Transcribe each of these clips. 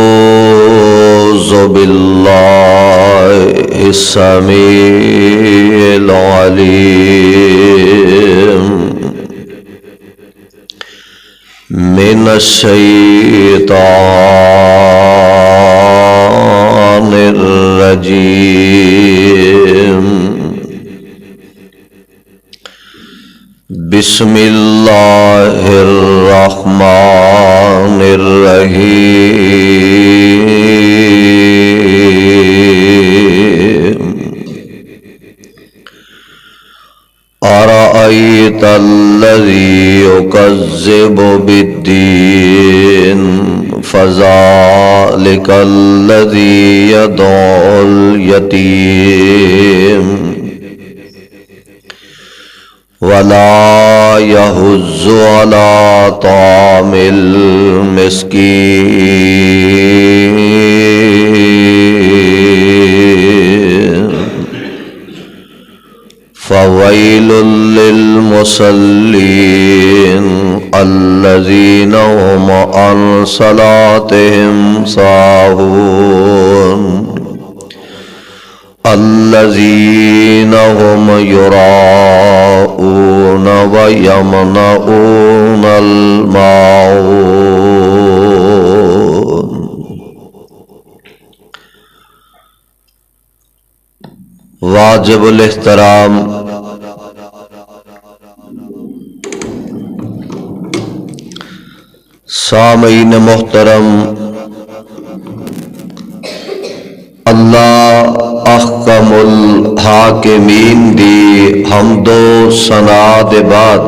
أعوذ بالله السميع العليم من الشيطان الرجيم بسم اللہ الرحمن الرحیم ارأیت الذی یکذب بالدین فذلک الذی یدعو الیتیم ولا يحض على طعام المسكين فويل للمصلين الذين هم عن صلاتهم ساهون الذين هم يراءون ويمنعون الماعون واجب الاحترام سامعین محترم، اللہ احکم الحاکمین دی حمد و ثنا دے بعد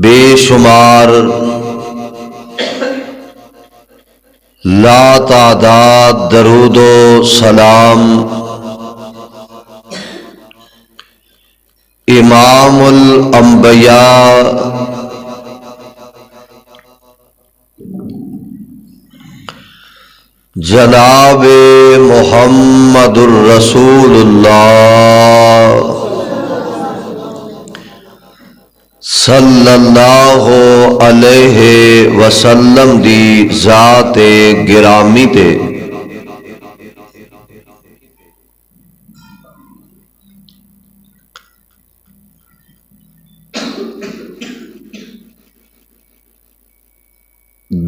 بے شمار لا تعداد درود و سلام امام الانبیاء جناب محمد الرسول اللہ صلی اللہ علیہ وسلم دی ذات گرامی تے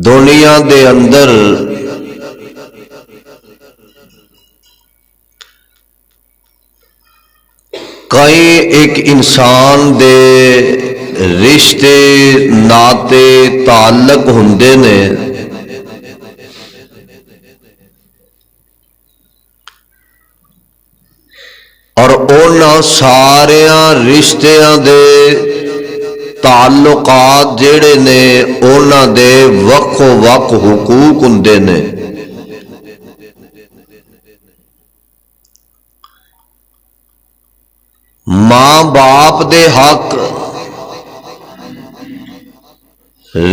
دنیا دے اندر کئی ایک انسان دے رشتے ناتے تعلق ہوندے نے اور انہاں ساریاں رشتیاں دے تعلقات جڑے نے انہاں دے وقت حقوق ہوندے نے۔ ماں باپ دے حق،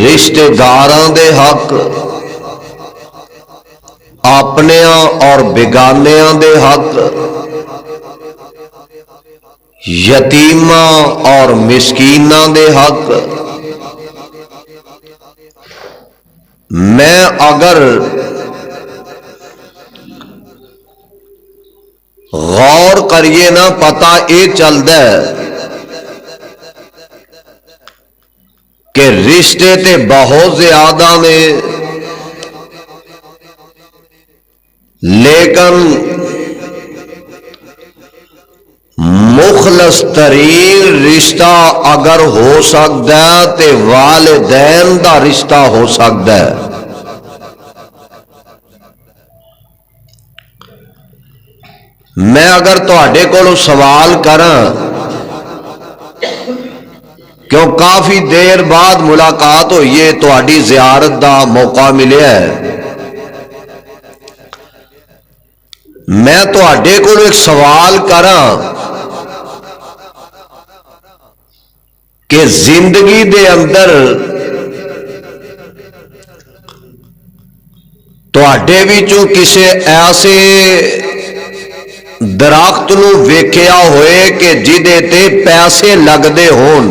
رشتہ داراں دے حق، اپنیاں اور بیگانیاں دے حق، یتیماں اور مسکیناں دے حق۔ میں اگر غور کریے نا پتہ یہ چلتا ہے کہ رشتے تے بہت زیادہ نے، لیکن مخلص ترین رشتہ اگر ہو سکتا ہے تے والدین دا رشتہ ہو سکتا ہے۔ میں اگر تواڈے کولوں سوال کراں، کیوں کافی دیر بعد ملاقات ہوئی ہے، تواڈی زیارت دا موقع ملیا ہے، میں تواڈے کولوں ایک سوال کراں کہ زندگی دے اندر تواڈے وچوں کسے ایسے درخت نو ویکھیا ہوئے کہ جدے تے پیسے لگدے ہون،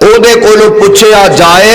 ਉਹਦੇ ਕੋਲੋਂ ਪੁੱਛਿਆ ਜਾਏ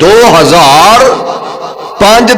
2005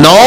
9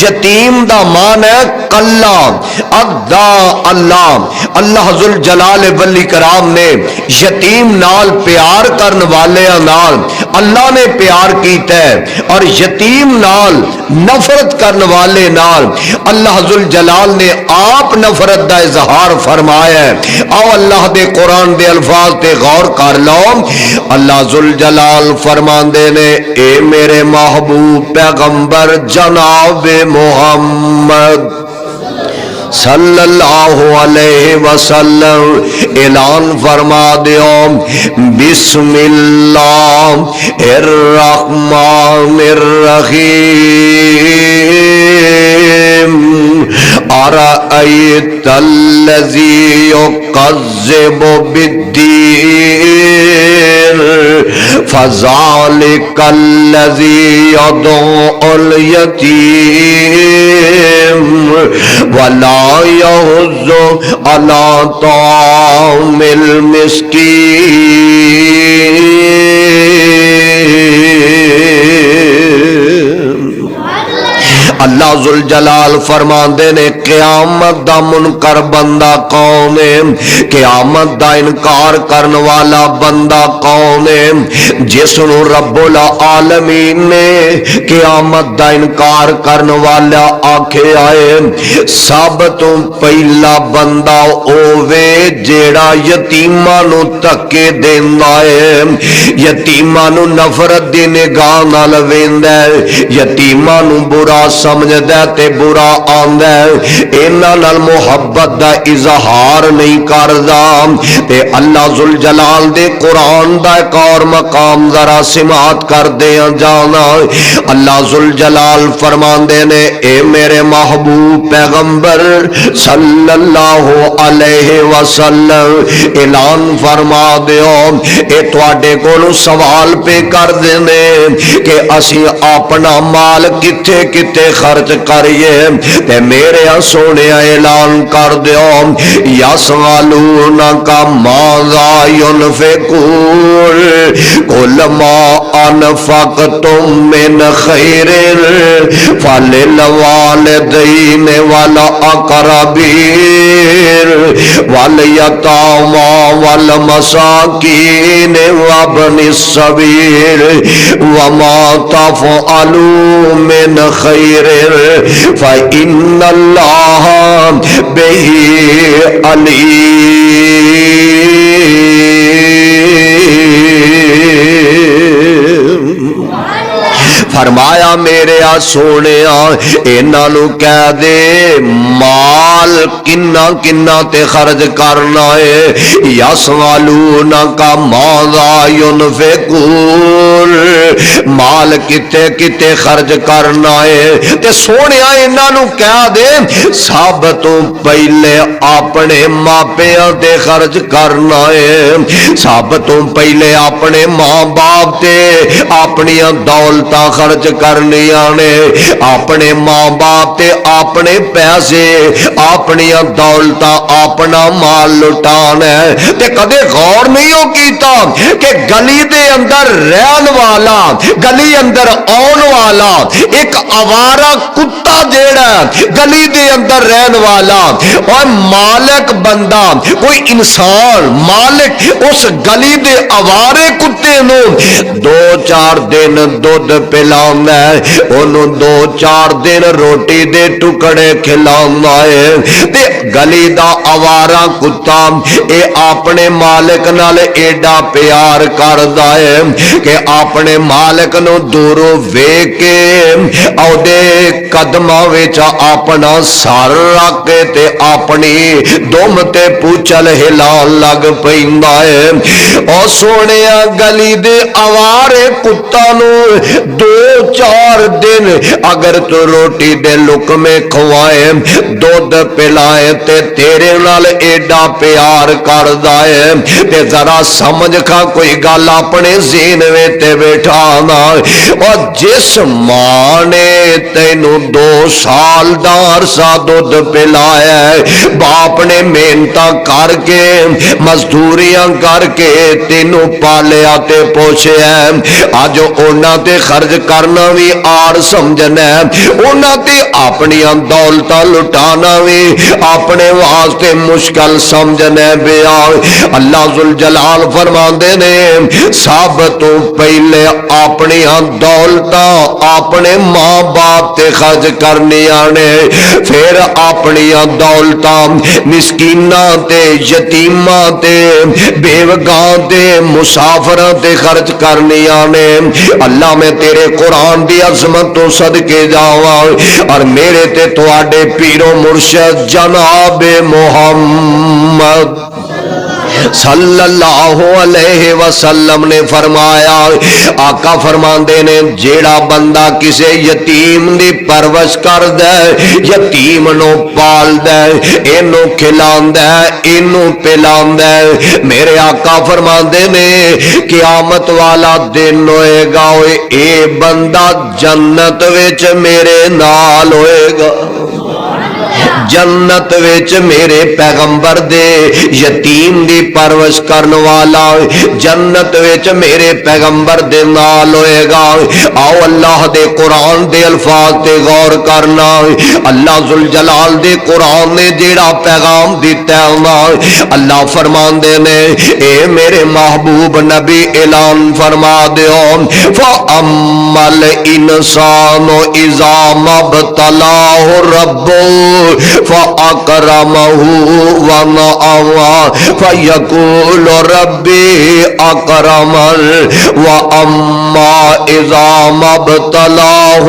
یتیم دا مان ہے کلا ادا اللہ اللہ ذل جلال ولی کرام نے یتیم نال پیار کرن والے نال اللہ نے پیار کیتا ہے اور یتیم نال نفرت کرن والے نال اللہ ذل جلال نے آپ نفرت دا اظہار فرمایا ہے۔ آؤ اللہ دے قرآن دے الفاظ تے غور کر لو۔ اللہ ذل جلال فرماندے نے اے میرے محبوب پیغمبر جناب محمد صلی اللہ علیہ وسلم اعلان فرما دیو بسم اللہ الرحمن الرحیم ارأیت الذی یکذب بالدین فذلک الذی یدعو الیتیم ولا يحض على طعام المسكين اللہ ذل جلال فرماندے نے قیامت دا منکر بندہ کون ہے؟ قیامت دا انکار کرن والا بندہ کون ہے؟ جس نو رب العالمین نے قیامت دا انکار کرن والا آکھے آئے سب تو پہلا بندہ اوے جیڑا یتیماں نو تکے دیندا ہے، یتیماں نو نفرت دی نگاہ نال ویندا ہے، یتیماں نو برا سمجھدا تے برا آندا ہے، انہاں نال محبت دا اظہار نہیں کردا۔ تے اللہ ذل جلال دے قرآن دا ایک اور مقام ذرا سماعت کر دیاں جانا۔ اللہ ذل جلال فرماندے نے اے میرے محبوب پیغمبر صلی اللہ علیہ وسلم اعلان فرما دیو اے تواڈے کولوں سوال پہ کر دینے کہ اسی اپنا مال کتے کتے خرچ کریے تے میرے سونے اعلان کر دیو یسالونک ماذا ينفقون قل ما انفقتم من خیر فللوالدین والاقربین والیتامی والمساکین وابن السبیل وما تفعلوا من خیر فإن اللہ بہ علیم۔ فرمایا میرے سونے انہاں نو کہہ دے مال کنا کنا تے خرچ کرنا ہے، یسالونک ماذا ينفقون مال کتے کتے خرچ کرنا ہے تے سونے انہاں نو کہہ دے سب تو پہلے اپنے ماپیاں تے خرچ کرنا ہے، سب تو پہلے اپنے ماں باپ تے اپنی دولتاں خرچ کرنیاں نے، اپنے ماں باپ تے اپنے پیسے اپنی دولتاں اپنا مال لٹانا ہے۔ تے کدے غور نہیں ہو کیتا کہ گلی دے اندر رہن والا گلی اندر آن والا ایک آوارہ کتا جیڑا گلی دے اندر رہن والا اور مالک بندہ کوئی انسان مالک اس گلی دے آوارے کتے نو 2-4 دن دودھ پلانا ہے، انہوں 2-4 دن روٹی دے ٹکڑے کھلانا ہے تے گلی دا آوارہ کتا اے اپنے مالک نال ایڈا پیار کردا ہے کہ اپنے مالک نو دوروں ویکھ کے او دے قدماں وچ اپنا سر رکھ کے تے اپنی دم تے پوچھل ہلان لگ پیندا ہے۔ او سونیا گلی دے آوارے کتا نو 2-4 دن اگر تو روٹی دے لقمے کھوائے دودھ پلائے تے تیرے نال ایڈا پیار کردا ہے تے ذرا سمجھ کھا کوئی گل اپنے ذہن وچ تے بیٹھانا اور جس ماں نے تینوں 2 سال دا عرصہ دودھ پلایا ہے، باپ نے محنتاں کر کے مزدوریاں کر کے تینوں پالیا تے پوچھیا، اج انہاں تے خرچ کرنا بھی آر سمجھنا ہے، انہاں تے اپنی دولتاں لٹانا بھی اپنے واسطے مشکل سمجھنا ہے۔ بیا اللہ ذوالجلال فرماندے نے سب تو پہلے اپنی دولتاں اپنے ماں باپ تے خرچ کرنیاں نے، پھر اپنی دولتاں مسکیناں تے یتیماں تے بیوگاں تے مسافراں تے خرچ کرنیاں نے۔ اللہ میں تیرے قرآن دی عظمت تو صدقے جاواں اور میرے تے تواڈے پیر و مرشد جناب محمد صلی اللہ علیہ وسلم نے فرمایا، آقا فرماندے نے جیڑا بندہ کسے یتیم دی پرورش کر دے، یتیم نو پال دے، اینو کھلاندے، اینو پلاندے، میرے آقا فرماندے نے قیامت والا دن ہوئے گا اے بندہ جنت وچ میرے نال ہوئے گا، جنت وچ میرے پیغمبر دے یتیم دی پرورش کرن والا جنت وچ میرے پیغمبر دے نال ہوئے گا۔ آؤ اللہ دے قرآن دے الفاظ تے غور کرنا، اللہ ذوالجلال دے قرآن نے جیڑا پیغام دیتا ہے، اللہ فرماندے نے اے میرے محبوب نبی اعلان فرما دیو، فَأَمَّا الْإِنسَانُ إِذَا مَا ابْتَلَاهُ رَبُّهُ فَأَكْرَمَهُ وَنَعَمَهُ فَيَقُولُ رَبِّي أَكْرَمَنِ وَأَمَّا إِذَا مَا ابْتَلَاهُ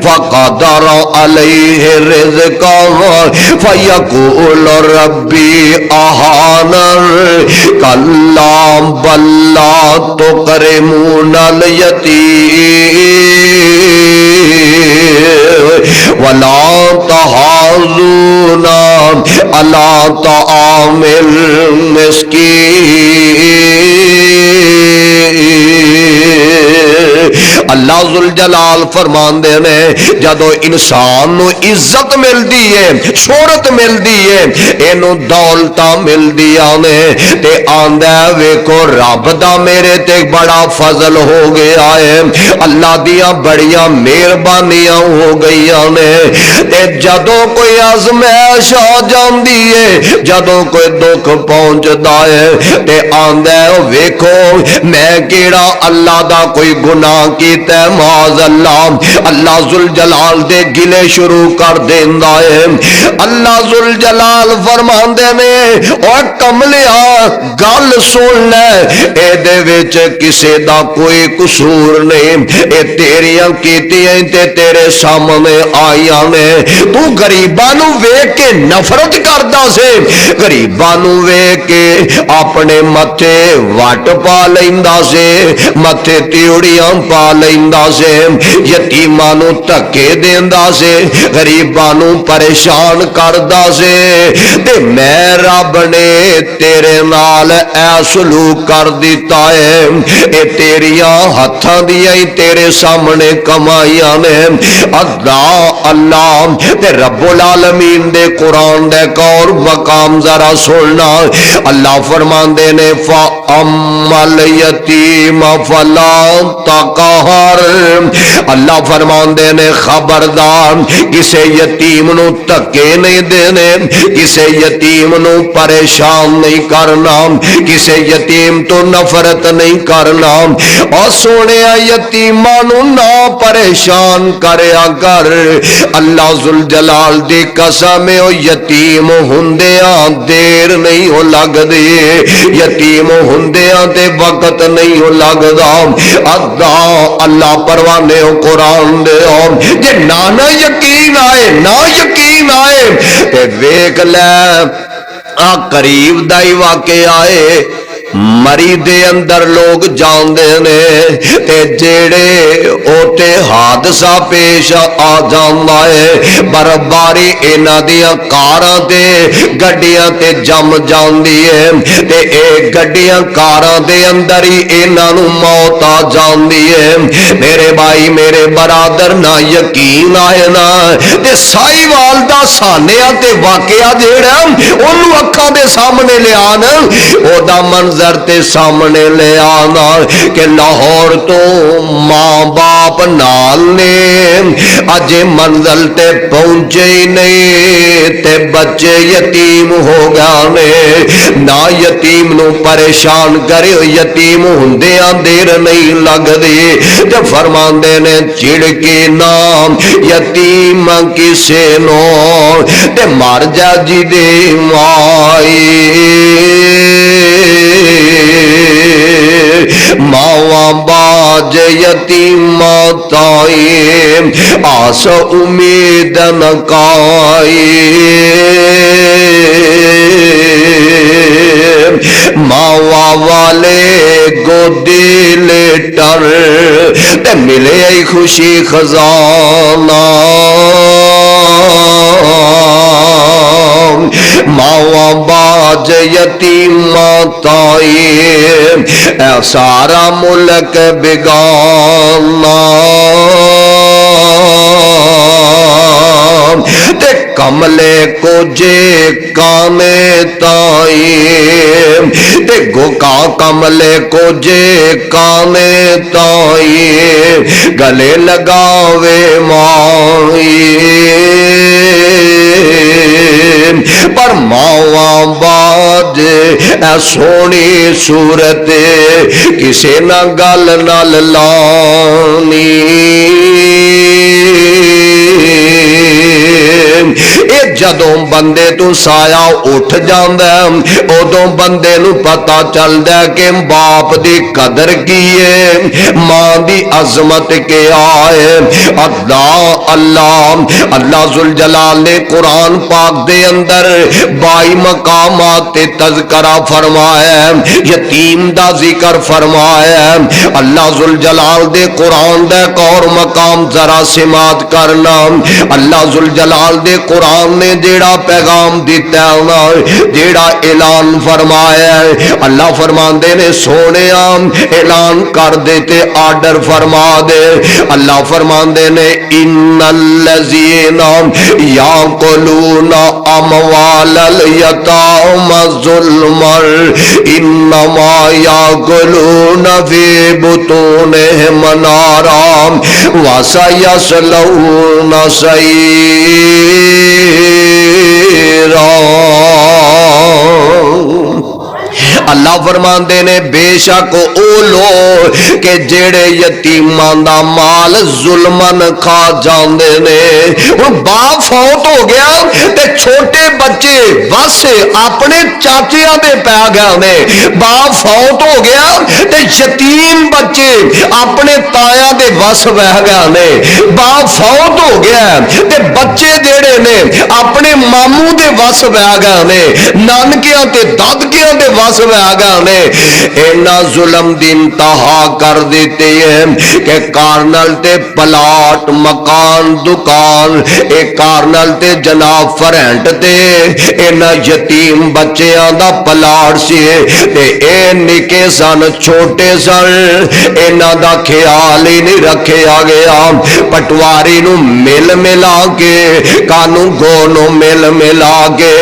فَقَدَرَ عَلَيْهِ رِزْقَهُ فَيَقُولُ رَبِّي أَهَانَنِ كَلَّا بَل لَّا تُكْرِمُونَ الْيَتِيمَ وَلَا تَحَاضُّونَ عَلَىٰ طَعَامِ الْمِسْكِينِ۔ اللہ ذوالجلال فرماندے نے جدو انسان نو عزت ملدی ہے، شہرت ملدی ہے، اینو دولتاں ملدیاں نے تے آندا ویکھو رب دا میرے تے بڑا فضل ہو گیا ہے، اللہ دیاں بڑیاں مہربانیاں ہو گئیاں نے، تے جدو کوئی آزمائش آ جاندی ہے، جدو کوئی دکھ پہنچدا ہے تے آندا ویکھو میں کیڑا اللہ دا کوئی گناہ کیتا ہے، معاذ اللہ، اللہ ذوالجلال دے گلے شروع کر دیندا ہے۔ اللہ ذوالجلال فرماندے نے او کملیا گل سن لے، اے دے وچ کسے دا کوئی قصور نہیں، اے تیریاں کیتیاں تے تیرے سامنے آئیاں نے، تو غریباں نو ویکھ کے نفرت کردا سے، غریباں نو ویکھ کے اپنے متھے وٹ پا لیندا سے، متھے تیوڑیاں پا لیندا سے، یتیماں نو دھکے دیندا سے، غریباں نو پریشان کردا سے، تے میں رب نے تیرے نال اے سلوک کر دیتا ہے، اے تیریاں ہتھاں دیاں ہی تیرے سامنے کمائیاں نے۔ اللہ تے رب العالمین دے قرآن دے اور مقام ذرا سننا، اللہ فرماندے نے فَأَمَّا الْيَتِيمَ فَلَا تَقْهَرْ، اللہ فرماندے نے خبردار کسے یتیم نو دھکے نہیں دینے، کسے یتیم نو پریشان نہیں کرنا، کسے یتیم تو نفرت نہیں کرنا، اور سونے یتیماں نو نہ پریشان کریا کر۔ اللہ ذوالجلال دی قسم او یتیم ہوندیاں دیر نہیں ہو لگدی، یتیم ہوندیاں تے وقت نہیں ہو لگدا، اللہ پروانے ہو قرآن دے جے نہ یقین آئے نہ یقین آئے تے ویکھ لے قریب دا ہی واقعہ آئے، مری دے اندر لوگ جاندے نے تے جیڑے اوتے حادثہ پیش آ جاندا ہے برباری انہاں دیاں کاراں تے گڈیاں تے جم جاندی ہے تے اے گڈیاں کاراں دے اندر ہی انہاں نوں موت آ جاندی ہے میرے بھائی میرے برادر نہ یقین آئے نا تے سائی والدہ سانیاں تے واقعہ جیڑا اونوں اکھاں دے سامنے لے آنا او دا منظر تے سامنے لے آنا کہ لاہور تو ماں باپ نال نے اجے منزل تے پہنچے ہی نہیں تے بچے یتیم ہو گئے نہ یتیم نو پریشان کرے یتیم ہوندیاں دیر نہیں لگدی تے فرماندے نے چڑکی نام یتیم کسے نو تے مر جا جی دے مائی ماواں باج یتیم تائی آس امید نکائی ماوا والے گودی لیٹر تے ملے خوشی خزانہ ماوا باج یتیم تائی اے سارا ملک بگانا تے کملے کو جے کانے تائی تے گوکا کملے کو جے کانے تائی گلے لگاوے مائی پر ماواں باج اے سونی صورت کسے نہ گل نال لانی اے جدوں بندے تو سایہ اٹھ جاندا ادوں بندے نو پتہ چلدا کہ باپ دی قدر کی ہے ماں دی عظمت کیا ہے اللہ اللہ اللہ ذوالجلال نے قرآن پاک دے اندر 22 مقامات تے تذکرہ فرمایا ہے یتیم دا ذکر فرمایا ہے اللہ ذوالجلال دے قرآن دا ایک اور مقام ذرا سماعت کرنا اللہ ذوالجلال دے قرآن نے جیڑا پیغام دیتا ہے جیڑا اعلان فرمایا ہے اللہ فرماندے نے سونے اعلان کر دیتے آرڈر فرما دے اللہ فرماندے نے ان الذین یاکلون اموال الیتام ظلما انما یاکلون فی بطونہم نارا وسیصلون اللہ فرماندے نے بے شک او لوگ کہ جیڑے یتیمان دا مال ظلمن کھا جاندے نے ہن باپ فوت ہو گیا تے چھوٹے بچے بس اپنے چاچیاں دے پی گئے نے باپ فوت ہو گیا تے یتیم بچے اپنے تایاں دے وس بہ گئے نے باپ فوت ہو گیا تے بچے جیڑے نے اپنے ماموں دے وس بہ گئے نے نانکیاں تے دادکیاں دے وس بہ گئے نے اینا ظلم دی انتہا کر دیتے ہیں کہ کارنل تے پلاٹ مکان دکان اے کارنل تے جناب فرینٹ تے اینا یتیم بچیاں دا پلاٹ سی تے اے نکے سن چھوٹے سن اینا دا خیال ہی نہیں رکھے آگیا پٹواری نو مل ملا کے کانو گونو مل ملا کے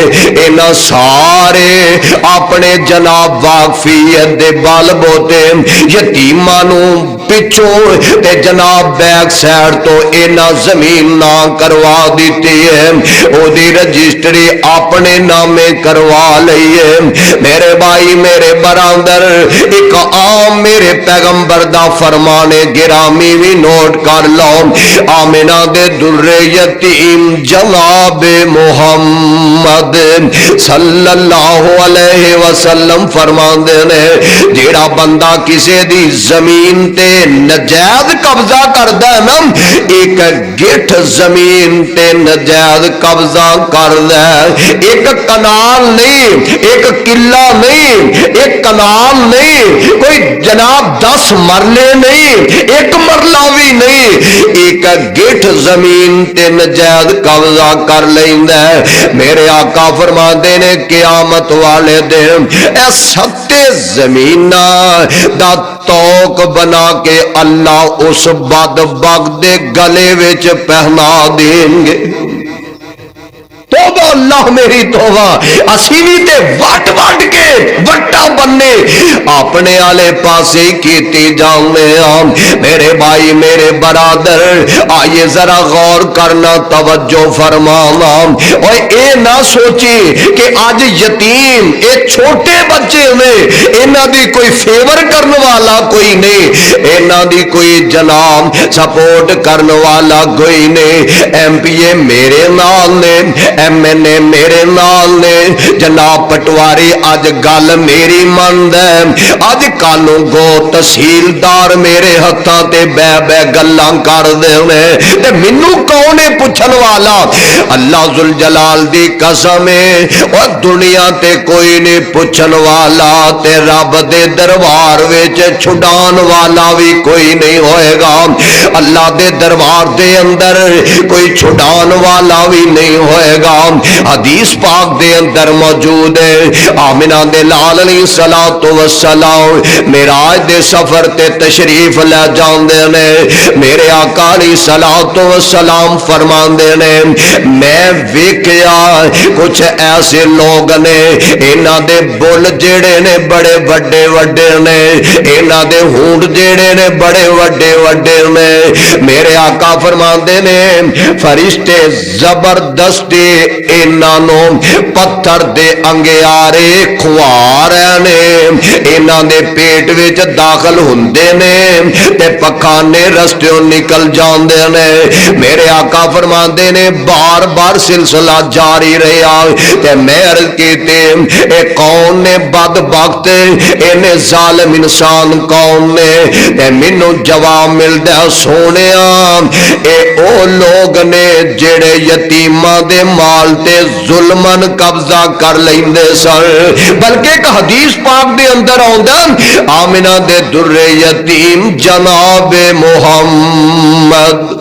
اینا سارے اپنے جناب واقفیت دے بال بوتے یتیمانو پچھوں تے جناب بیک سائڈ تو اینا زمین نہ کروا دیتی ہے او دی رجسٹری اپنے نامے کروا لئیے میرے بھائی میرے برادر ایک عام میرے پیغمبر دا فرمانے گرامی بھی نوٹ کر لو آمنہ دے در یتیم جناب محمد صلی اللہ علیہ وسلم فرمان دے نے جیڑا بندہ کسے دی زمین تے نجائز قبضہ کردا ہے نا ایک گٹھ زمین تے نجائز قبضہ کردا ہے ایک کنال نہیں ایک قلعہ نہیں ایک کنال نہیں کوئی جناب 10 مرلے نہیں ایک مرلہ بھی نہیں ایک گٹھ زمین تے نجائز قبضہ کر لیندا ہے میرے آقا فرماندے نے قیامت والے دن اے ستے زمیناں دا توق بنا کے اللہ اس بدبخت دے گلے وچ پہنا دیں گے توبہ اللہ میری توبہ اسی بھی تے وٹ وٹ کے وٹا بننے اپنے آلے پاسے کیتی جانے ہم میرے بھائی میرے برادر آئیے ذرا غور کرنا توجہ فرمانا اور اے نہ سوچی کہ آج یتیم اے چھوٹے بچے میں انہاں دی کوئی فیور کرنے والا کوئی نہیں انہاں دی کوئی جناب سپورٹ کرنے والا کوئی نہیں ایم پی اے میرے نال نے ایم این اے میرے نال نے جناب پٹواری آج گل میری مند ہے آج کالوں گو تحصیلدار میرے ہتھاں تے بے بے گلاں کر دے تے مینوں کون ہے پوچھن والا اللہ ذوالجلال دی قسم ہے او دنیا تے کوئی نہیں پوچھن والا تے رب دے دربار وچ چھڈان والا بھی کوئی نہیں ہوئے گا اللہ دے دربار دے اندر کوئی چھڈان والا بھی نہیں ہوئے گا حدیث پاک دے اندر موجود ہے آمنہ دے لال علیہ السلام معراج دے سفر تے تشریف لے جاندے نے میرے آقا علیہ السلام فرماندے نے میں ویکھیا کچھ ایسے لوگ نے انہاں دے بل جڑے نے بڑے وڈے وڈے نے انہاں دے ہونٹ جڑے نے بڑے وڈے وڈے نے میرے آقا فرماندے نے فرشتے زبردستی انہاں پتھر دے انگیارے کھوا رہے نے انہاں دے پیٹ وچ داخل ہوندے نے تے پکھانے رستیوں نکل جاندے نے میرے آقا فرماندے نے بار بار سلسلہ جاری رہا تے میں عرض کیتے اے کون نے بدبخت انہیں ظالم انسان کون نے تے مینوں جواب ملدا سونیا اے او لوگ نے جڑے یتیماں دے مال تے ظلمن قبضہ کر لیندے سن بلکہ ایک حدیث پاک دے اندر آوندا آمنہ دے در یتیم جناب محمد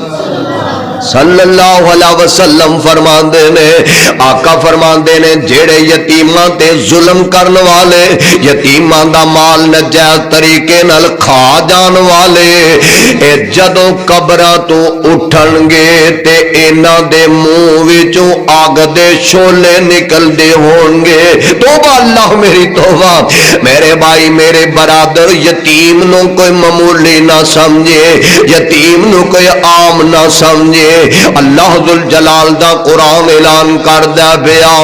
صلی اللہ علیہ وسلم فرماندے نے آقا فرماندے نے جڑے یتیماں تے ظلم کرن والے یتیماں دا مال نجائز طریقے نال کھا جان والے اے جدوں قبراں تو اٹھن گے تے انہاں دے منہ وچوں آگ دے شولے نکل دے ہون گے توبہ اللہ میری توبہ میرے بھائی میرے برادر یتیم نو کوئی معمولی نہ سمجھے یتیم نو کوئی عام نہ سمجھے اللہ ذوالجلال دا قرآن اعلان کردہ بیا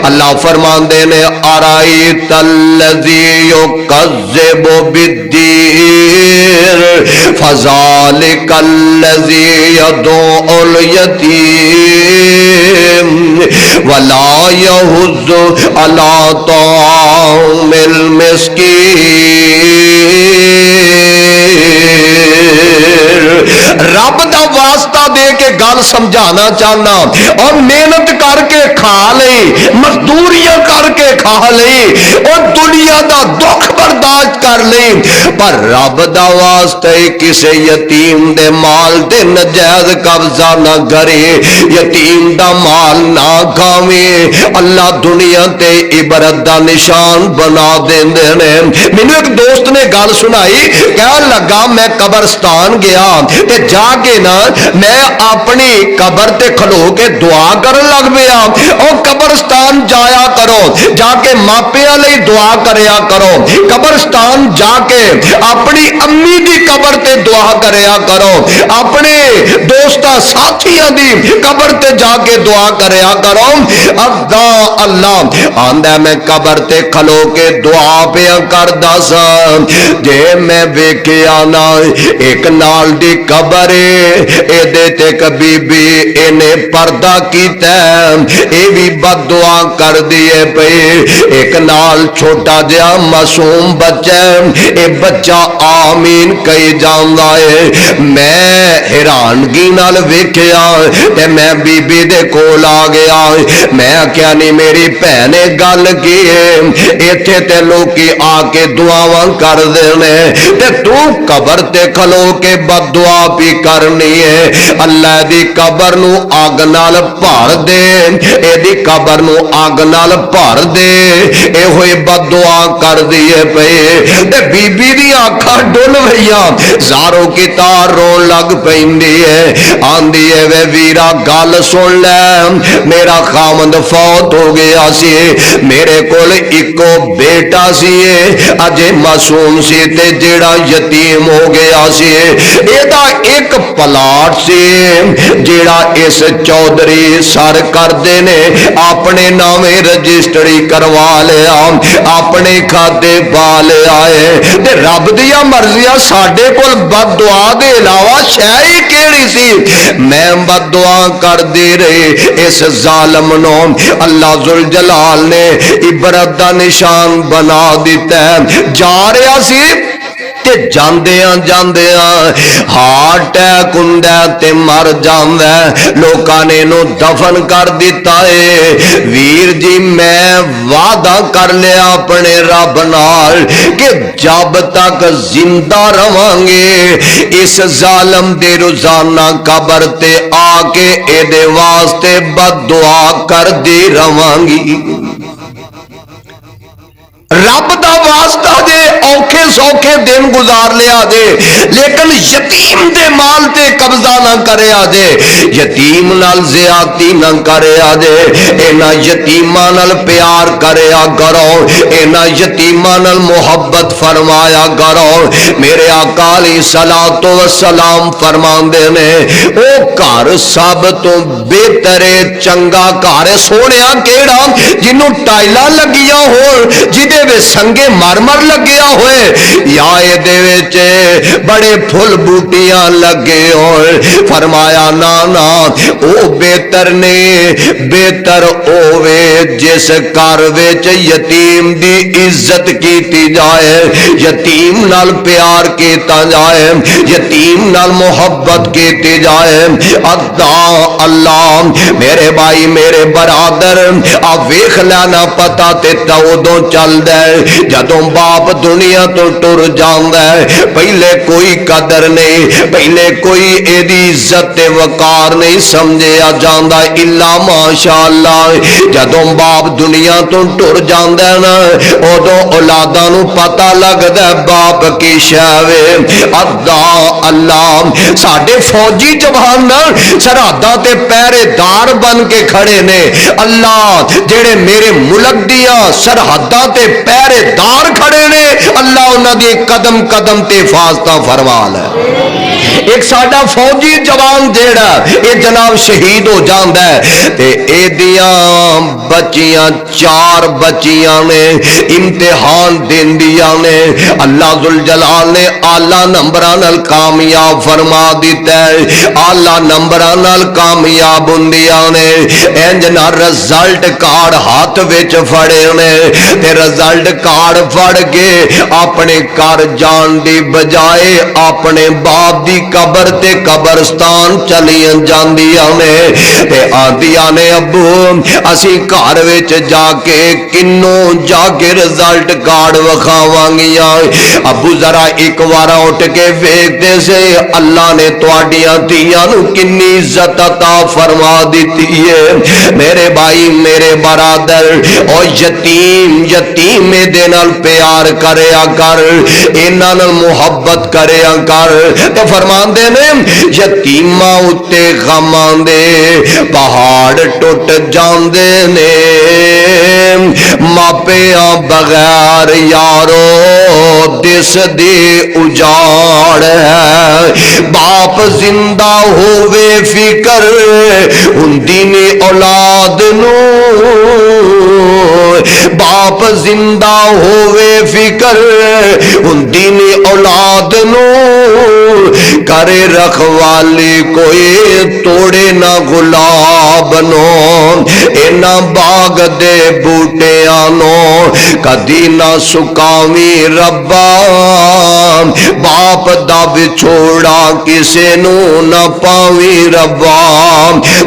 اللہ فرماندے نے ارائیت الذی یکذب بالدین فذالک الذی یدعو الیتیم ولا یحض علی طعام المسکین رب دا واسطہ دے کے گل سمجھانا چاہنا اور محنت کر کے کھا لئی مزدوریاں کر کے کھا لئی اور دنیا دا دکھ برداشت کر لئی پر رب دا واسطہ کسے یتیم دے مال دے نجائز قبضہ نہ کرے یتیم دا مال نہ کھاویں اللہ دنیا تے عبرت دا نشان بنا دیندے نے مینوں ایک دوست نے گل سنائی کہن لگا میں قبرستان گیا تے جا کے نا میں اپنی قبر تے کھلو کے دعا کرن لگ پیا اور قبرستان جایا کرو جا کے ماپیاں لئی دعا کریا کرو قبرستان جا کے اپنی امی دی قبر تے دعا کریا کرو اپنے دوستاں ساتھیاں دی قبر تے جا کے دعا کریا کرو ادا اللہ آندا میں قبر تے کھلو کے دعا پیا کردا سا جے میں ویکھیا نا ایک نال دی قبر اے تے کبھی بھی اینے پردہ کیتا اے بھی بد دعا کر دیے پے ایک نال چھوٹا جہا معصوم بچہ اے بچہ آمین کہی جاندا ہے میں حیرانگی نال ویکھیا تے میں بی بی دے کول آ گیا میں کیا نہیں میری بہنے گل کی ایتھے تے لوکی آ کے دعاواں کر دینے تے تو قبر تے کھلو کے بد دعا بھی کرنی ہے اللہ دی قبر نو آگ نال بھر دے اے دی قبر نو آگ نال بھر دے اے ہوئے بد دعا کر دیے پے تے بی بی دی آنکھاں ڈول ویاں زارو کی تار رون لگ پیندی ہے آندی ہے وے ویرا گل سن لے میرا خامد فوت ہو گیا سی میرے کول ایکو بیٹا سی اجے معصوم سی تے جیڑا یتیم ہو گیا سی ایدا ایک پلاٹ سی جیڑا اس چودھری سر کردے نے اپنے نامے رجسٹری کروا لیا اپنے کھاتے پا لیا ہے تے رب دیا مرضیاں ساڈے کول بد دعا دے علاوہ شے کیڑی سی میں بد دعا کر دے رہے اس ظالم نو اللہ ذوالجلال نے عبرت دا نشان بنا دیتا ہے جا رہا سی تے جاندیاں جاندیاں ہارٹ اٹیک ہوندا تے مر جاندا لوکاں نے نو دفن کر دیتا ہے ویر جی میں وعدہ کر لیا اپنے رب نال کہ جب تک زندہ رہاں گے اس ظالم دے روزانہ قبر تے آ کے اے دے واسطے بد دعا کر دی رہاں گی رب دا واسطہ دے اوکھے سوکھے دن گزار لیا دے لیکن یتیم دے مال تے قبضہ نہ کریا دے یتیم نال زیادتی نہ کریا دے اینا یتیماں نال پیار کریا کرو اینا یتیماں نال محبت فرمایا کرو میرے آقا علیہ الصلوۃ والسلام فرماندے نے او گھر سب تو بہتر چنگا گھر سونیا کیڑا جنوں ٹائلاں لگیاں ہون جدے سنگے مرمر لگیا ہوئے یا اے دے وچ بڑے پھل بوٹیاں لگے ہوئے فرمایا نانا او بہتر نے بہتر اوے جس گھر وچ یتیم دی عزت کیتی جائے یتیم نال پیار کیتا جائے یتیم نال محبت کیتی جائے اللہ میرے بھائی میرے برادر آ ویکھ لینا پتہ تے تودوں چل دے جدوں باپ دنیا تو ٹر جاندا ہے پہلے کوئی قدر نہیں پہلے کوئی ایدی عزت وقار نہیں سمجھیا جاندا الا ماشاءاللہ جدوں باپ دنیا تو ٹر جاندا ہے نا اودوں اولاداں نوں پتہ لگدا ہے باپ کی شے اللہ ساڈے فوجی جوان سرحداں تے پہرے دار بن کے کھڑے نے اللہ جڑے میرے ملک دیاں سرحداں تے پہرے دار کھڑے نے اللہ انہاں دی قدم قدم تے حفاظتاں فرما لے ایک ساڈا فوجی جوان جیڑا اے جناب شہید ہو جاندا ہے تے اے دیاں بچیاں 4 بچیاں نے امتحان دیندیاں نے اللہ ذوالجلال نے اعلی نمبراں نال کامیاب فرما دیتا ہے اعلی نمبراں نال کامیاب ہوندیاں نے انج نہ رزلٹ کارڈ ہاتھ وچ پھڑے نے تے رزلٹ کارڈ پھڑ کے اپنے گھر جان دی بجائے اپنے باپ دی قبر تے قبرستان چلیاں جاندیاں نے تے آندیاں نے ابو اسی گھر وچ جا کے کنوں جا کے رزلٹ کارڈ وکھاواں گیاں ابو ذرا ایک وار اٹھ کے ویکھدے سے اللہ نے تواڈیاں دھیاں نو کنی عزت عطا فرما دتی ہے میرے بھائی میرے برادر او یتیم یتیم دے نال پیار کریا کر انہاں نال محبت کریا کر تے فرماندے نے یتیماں اُتے غماں دے پہاڑ ٹوٹ جاندے نے ਮਾਪਿਆਂ ਬਗੈਰ ਯਾਰੋ ਦਿਸ ਦੇ ਉਜਾੜ ਹੈ। ਬਾਪ ਜ਼ਿੰਦਾ ਹੋਵੇ ਫਿਕਰ ਹੁੰਦੀ ਨੀ ਔਲਾਦ ਨੂੰ, ਬਾਪ ਜ਼ਿੰਦਾ ਹੋਵੇ ਫਿਕਰ ਹੁੰਦੀ ਨੀ ਔਲਾਦ ਨੂੰ, ਕਰੇ ਰਖਵਾਲੀ ਕੋਈ ਤੋੜੇ ਨਾ ਗੁਲਾਬ ਨੂੰ। ਇਹਨਾਂ ਬਾਗ ਦੇ ਬੂਟਿਆਂ ਨੂੰ ਕਦੀ ਨਾ ਸੁਕਾਵੀਂ ਰੱਬਾ, ਬਾਪ ਦਾ ਵਿਛੋੜਾ ਕਿਸੇ ਨੂੰ ਨਾ ਪਾਵੀਂ ਰੱਬਾ।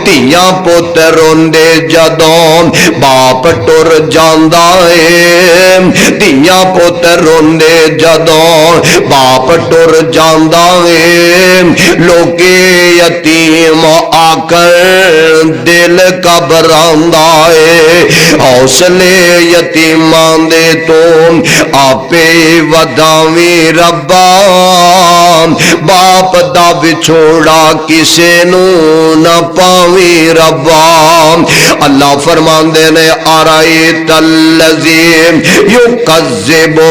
ਧੀਆਂ ਪੁੱਤ ਰੋਂਦੇ ਜਦੋਂ ਬਾਪ ਟੁਰ ਜਾਂਦਾ ਏ, ਧੀਆਂ ਪੁੱਤ ਰੋਂਦੇ ਜਦੋਂ ਬਾਪ ਟੁਰ ਜਾਂਦਾ ਏ। ਲੋਕੇ ਯਤੀਮ ਆਕਰ ਦਿਲ ਘਬਰਾਉਂਦਾ ਏ, ਹੌਸਲੇ ਯਤੀਮਾਂ ਦੇ ਤੋਂ ਆਪੇ ਵਧਾਵੀਂ ਰੱਬਾ, ਬਾਪ ਦਾ ਵਿਛੋੜਾ ਕਿਸੇ ਨੂੰ ਨਾ ਪਾਵੀਂ ਰੱਬਾ। ਅੱਲਾਹ ਫਰਮਾਉਂਦੇ ਨੇ ਅਰਾਇਤ ਅੱਲਜ਼ੀ ਯੁਕਜ਼ਿਬੁ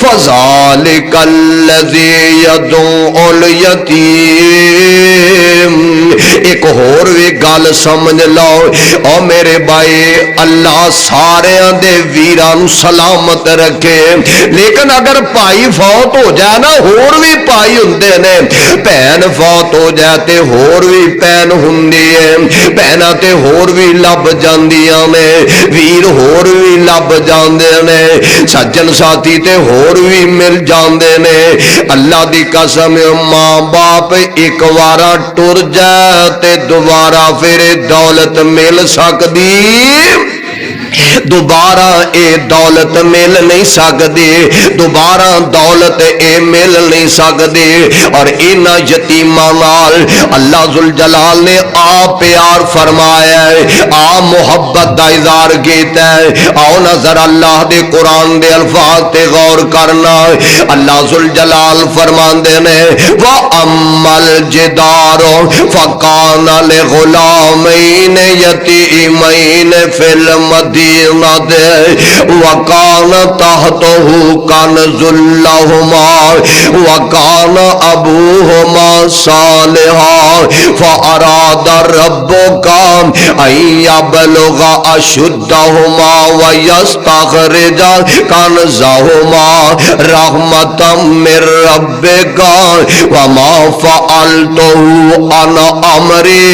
فذلك الذي يدعو اليتيم। ایک اور بھی گل سمجھ لو او میرے بھائی، اللہ سارے دے ویران سلامت رکھے، لیکن اگر بھائی فوت ہو جائے نا، ہور بھی بھائی ہوندے نے، بہن فوت ہو جائے تے ہور بھی بہن ہوندی ہے، بہناں تے ہور بھی لب جاندیاں نے، ویر ہور بھی لب جاندے نے، سجن ساتھی تے ہور بھی مل جاندے نے۔ اللہ دی قسم ماں باپ ایک وارا ٹر جائے تے دوبارہ پھر دولت مل سکدی، دوبارہ اے دولت مل نہیں سکدی، دوبارہ دولت اے مل نہیں سکدی۔ اور اینا یتیماں نال اللہ ذوالجلال نے آ پیار فرمایا ہے، آ محبت دا اظہار کیتا ہے۔ آؤ نظر اللہ دے قرآن دے الفاظ تے غور کرنا۔ اللہ ذوالجلال فرماندے نے وَأَمَّا الْجِدَارُ فَكَانَ لِغُلَامَيْنِ يَتِيمَيْنِ فِي الْمَدِينَةِ وَكَانَ تَحْتَهُ كَنْزٌ لَهُمَا وَكَانَ أَبُوهُمَا صَالِحًا فَأَرَادَ رَبُّكَ أَن يَبْلُغَا أَشُدَّهُمَا وَيَسْتَخْرِجَ كَنْزَهُمَا رَحْمَةً مِّن رَّبِّكَ وَمَا فَعَلْتُهُ عَنْ أَمْرِي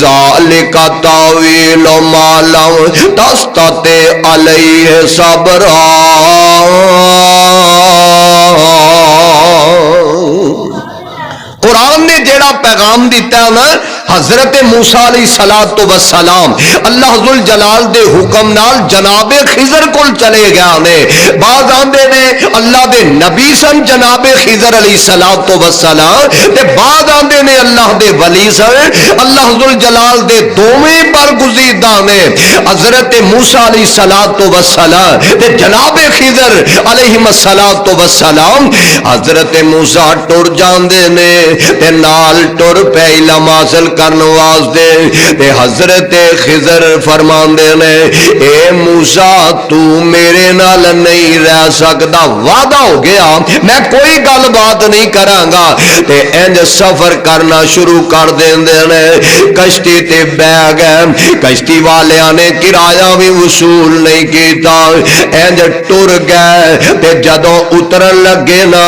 ذَلِكَ تَأْوِيلُ مَا لَمْ تَسْتَطِعْ عَلَيْهِ صَبْرًا۔ قرآن نے جیڑا پیغام دیتا ہے نا، حضرت موسیٰ علیہ السلام اللہ ذوالجلال دے حکم نال جناب خضر کول چلے گیا نے۔ بعض آندے نے اللہ دے نبی سن جناب خضر علیہ السلام، تے بعض آندے نے اللہ دے ولی سن، اللہ ذوالجلال دے دوویں برگزیدہ نے، حضرت موسیٰ علیہ السلام تے جناب خضر علیہ السلام۔ حضرت موسیٰ ٹر جاندے نے تے نال ٹر پے علم حاصل کرن واسطے، تے حضرت خضر فرماندے نے اے موسیٰ تو میرے نال نہیں رہ سکدا، وعدہ ہو گیا میں کوئی گل بات نہیں کراں گا۔ تے انج سفر کرنا شروع کر دیندے نے، کشتی تے بہ گئے، کشتی والیاں نے کرایہ بھی وصول نہیں کیتا، انج ٹر گئے۔ تے جدوں اترن لگے نا،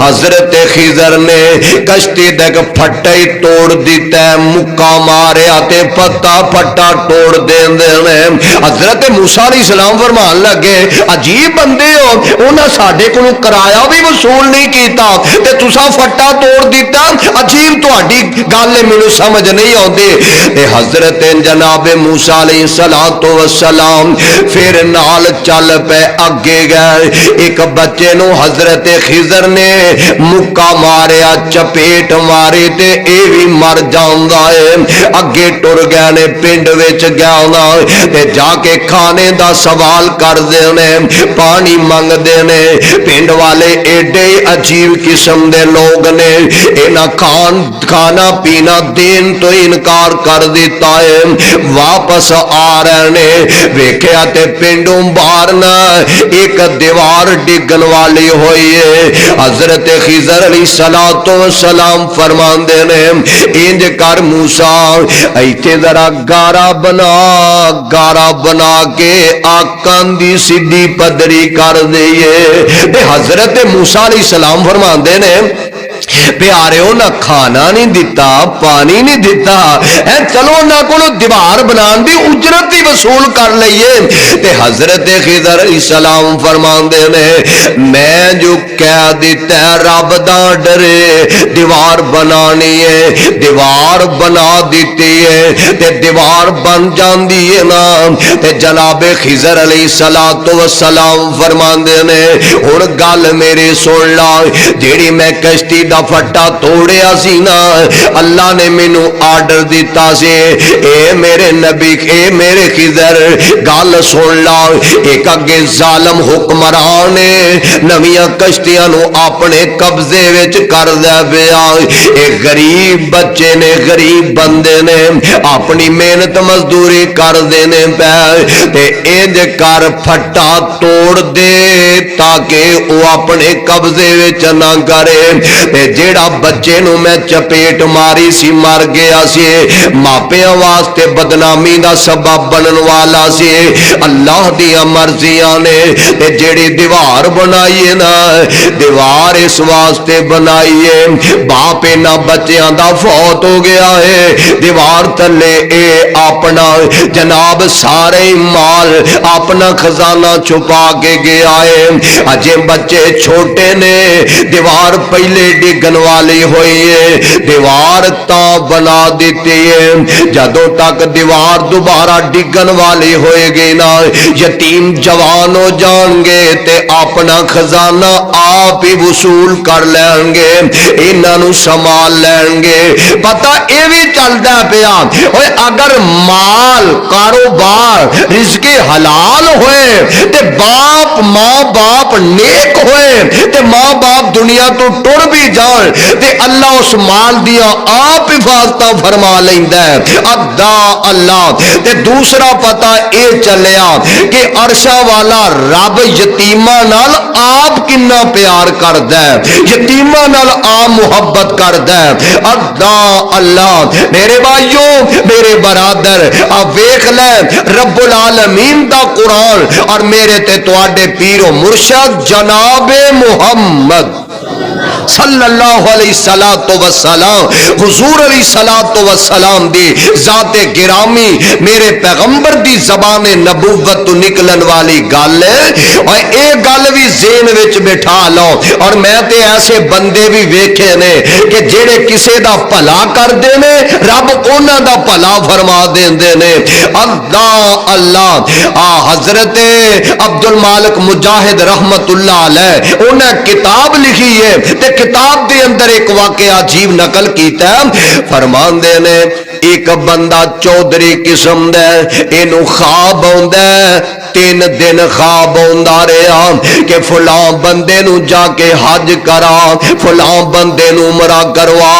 حضرت خضر نے کشتی دے پھٹا ہی توڑ دیتا ہے، مکہ ماریا تے پتا پھٹا توڑ دیندے نے۔ حضرت موسیٰ علیہ السلام فرمان لگے عجیب بندے ہو، انہاں ساڈے کولوں کرایہ بھی وصول نہیں کیتا تے تساں پھٹا توڑ دیتا، عجیب تہاڈی گل مینوں سمجھ نہیں آندی۔ تے حضرت جناب موسیٰ علیہ السلام پھر نال چل پے اگے گئے۔ ایک بچے نو حضرت خضر نے مکہ ماریا، چپیٹ ماری تے اے بھی مر جاندا ہے اگے ٹر گئے نے پنڈ وچ گیا نا تے جا کے کھانے دا سوال کر دے نے پانی منگ دے نے پنڈ والے ایڈے عجیب قسم دے لوگ نے انہاں کھانا پینا دین تو انکار کر دیتا ہے واپس آ رہے نے ویکھیا تے پنڈوں باہر نہ ایک دیوار ڈگن والی ہوئی ہے حضرت خضر علیہ السلام فرماندے نے انج کر موسیٰ ایتھے ذرا گارا بنا کے آکان دی سیدھی پدری کر دئیے تے حضرت موسیٰ علیہ السلام فرماندے نے پیارے ہو نہ کھانا نہیں دیتا پانی نہیں دیتا چلو نہ کو دیوار بنان دی اجرت ہی وصول کر لئیے تے حضرت خضر علیہ السلام فرماندے نے میں جو کہہ دیتا ہے رب دا ڈرے دیوار بنانی ہے دیوار بنا دیتی ہے تے دیوار بن جاندی ہے نا تے جناب خضر علیہ السلام فرماندے نے اور گل میرے سن لا جیڑی میں کشتی دا فٹا توڑیا سی نا اللہ نے مینوں آرڈر دیتا سی اے میرے نبی اے میرے خضر گل سن لا ایک اگے ظالم حکمران نے نویاں کشتیاں نو اپنے قبضے وچ کر دے پیا ایک غریب بچے نے غریب بندے نے اپنی محنت مزدوری کر دینے پے تے انج کر پھٹا توڑ دے تاکہ وہ اپنے قبضے وچ نہ کرے تے جیڑا بچے نو میں چپیٹ ماری سی مر گیا سی ماپیاں واسطے بدنامی دا سبب بنن والا سی اللہ دی مرضیاں نے تے جیڑی دیوار بنائیے نا دیوار اس واسطے بنائیے باپ نہ بچیاں دا فوت ہو گیا ہے دیوار تلے اے اپنا جناب سارے مال اپنا خزانہ چھپا کے گیا ہے اجے بچے چھوٹے نے دیوار پہلے ڈگن والی ہوئی ہے دیوار تا بنا دیتی ہے جدوں تک دیوار دوبارہ ڈگن والی ہوئے گی نا یتیم جوان ہو جان گے تے اپنا خزانہ آپ ہی وصول کر لیں گے انہاں نو سنبھال لیں گے پتہ اے وی چلدا پیا اوے اگر مال کاروبار رزق حلال ہوئے تے باپ ماں باپ نیک ہوئے تے ماں باپ دنیا تو ٹر بھی جان تے اللہ اس مال دیا آپ حفاظت فرما لیندا ہے ادا اللہ تے دوسرا پتہ اے چلیا کہ عرشاں والا رب یتیماں نال آپ کنا پیار کردا ہے یتیماں نال آپ محبت کردا ہے ادا اللہ میرے بھائیوں میرے برادر آپ ویکھ لیں رب العالمین دا قرآن اور میرے تے تواڈے پیر و مرشد جناب محمد صلی اللہ علیہ وسلم حضور علیہ السلام دی ذات گرامی میرے پیغمبر دی زبان نبوت تو نکلن والی گل ہے اور اے گل بھی ذہن وچ بٹھا لو اور میں تے ایسے بندے بھی ویکھے نے کہ جڑے کسے دا بھلا کر دے نے رب انہاں دا بھلا فرما دیندے نے اللہ اللہ حضرت عبد المالک مجاہد رحمت اللہ علیہ انہیں کتاب لکھی ہے تے کتاب دے اندر ایک واقعہ عجیب نقل کیتا ہے فرماندے نے ایک بندہ چودھری قسم دے اینو خواب ہوندا ہے 3 دن خواب ہوندا رہیا کہ فلاں بندے نو جا کے حج کرا فلاں بندے نو عمرہ کروا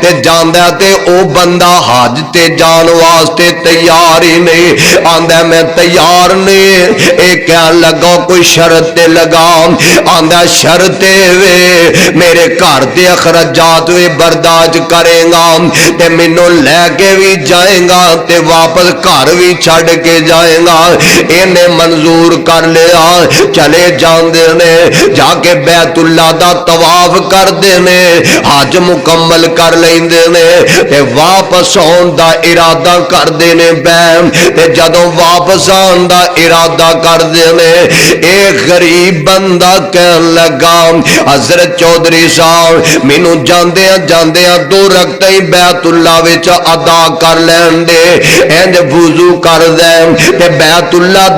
تے جاندا تے او بندہ حج تے جان واسطے تیار ہی نہیں آندا میں تیار نہیں اے کہن لگا کوئی شرط تے لگا آندا شرط وے میرے گھر دے اخراجات وی برداشت کرے گا تے مینوں لے کے بھی جائے گا تے واپس گھر بھی چھڈ کے جائے گا اینے منظور کر لیا چلے جاندے نے جا کے بیت اللہ دا طواف کر دے نے حج مکمل کر لیندے نے تے واپس آن دا ارادہ کر دے نے تے جدوں واپس آن دا ارادہ کر دے نے ایک غریب بندہ کہن لگا حضرت چودھری صاحب مینوں جاندیاں 2 رکعتاں ہی بیت اللہ وچ ادا کر لین دے انج وضو کر دے تے بیت اللہ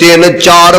3-4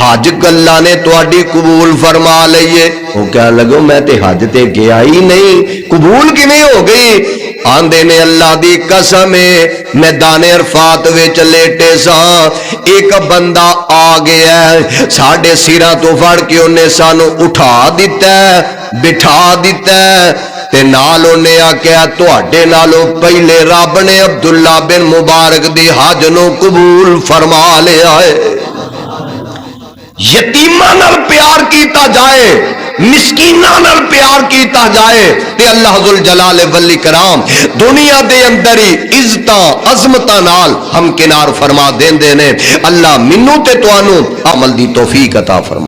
حج اللہ نے تواڈی قبول فرما لئیے۔ وہ کہنے لگو میں تے حج تے گیا ہی نہیں، قبول کیویں ہو گئی؟ آندے نے اللہ دی قسم میدان عرفات وچ لیٹے ساں، ایک بندہ آ گیا ہے، ساڈے سراں تو پھڑ کے انہیں سانو اٹھا دیتا ہے، بٹھا دیتا ہے، تے نال انہیں آکھیا تواڈے نالوں پہلے رب نے عبداللہ بن مبارک دی حج نو قبول فرما لیا ہے۔ یتیماں نال پیار کیتا جائے، مسکیناں نال پیار کیتا جائے تے اللہ ذوالجلال والاکرام دنیا دے اندر ہی عزتاں عظمتاں نال ہم کنار فرما دیندے نے۔ اللہ منوں تے تانوں عمل دی توفیق عطا فرما۔